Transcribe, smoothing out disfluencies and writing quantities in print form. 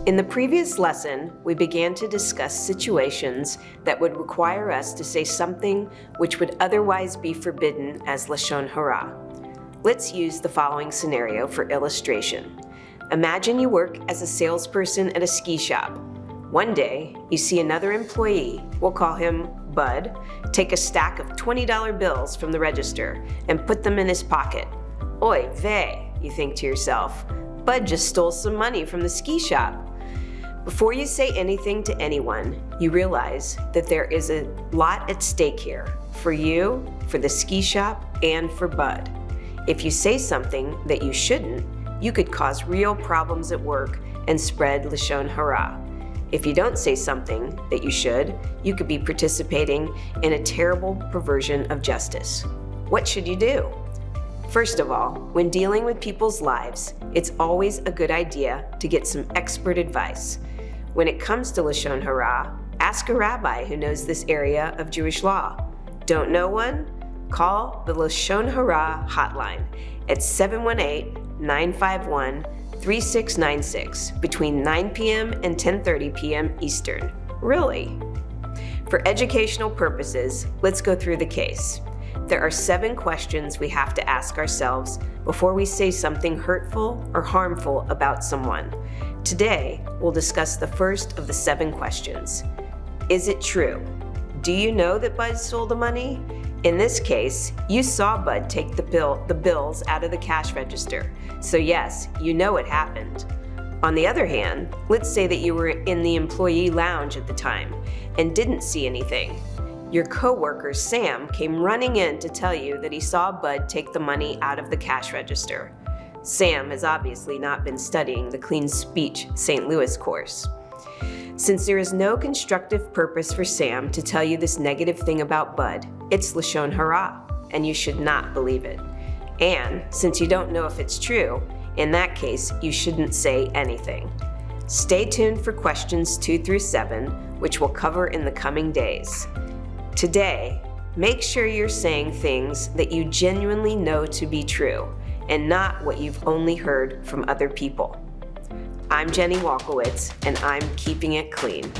In the previous lesson, we began to discuss situations that would require us to say something which would otherwise be forbidden as lashon hara. Let's use the following scenario for illustration. Imagine you work as a salesperson at a ski shop. One day, you see another employee, we'll call him Bud, take a stack of $20 bills from the register and put them in his pocket. Oy vey, you think to yourself, Bud just stole some money from the ski shop. Before you say anything to anyone, you realize that there is a lot at stake here, for you, for the ski shop, and for Bud. If you say something that you shouldn't, you could cause real problems at work and spread lashon hara. If you don't say something that you should, you could be participating in a terrible perversion of justice. What should you do? First of all, when dealing with people's lives, it's always a good idea to get some expert advice. When it comes to lashon hara, ask a rabbi who knows this area of Jewish law. Don't know one? Call the lashon hara hotline at 718-951-3696 between 9 p.m. and 10:30 p.m. Eastern. Really? For educational purposes, let's go through the case. There are 7 questions we have to ask ourselves before we say something hurtful or harmful about someone. Today, we'll discuss the first of the 7 questions. Is it true? Do you know that Bud stole the money? In this case, you saw Bud take the bills out of the cash register. So yes, you know it happened. On the other hand, let's say that you were in the employee lounge at the time and didn't see anything. Your coworker, Sam, came running in to tell you that he saw Bud take the money out of the cash register. Sam has obviously not been studying the Clean Speech St. Louis course. Since there is no constructive purpose for Sam to tell you this negative thing about Bud, it's lashon hara, and you should not believe it. And since you don't know if it's true, in that case, you shouldn't say anything. Stay tuned for questions 2 through 7, which we'll cover in the coming days. Today, make sure you're saying things that you genuinely know to be true, and not what you've only heard from other people. I'm Jenny Wolkowitz, and I'm keeping it clean.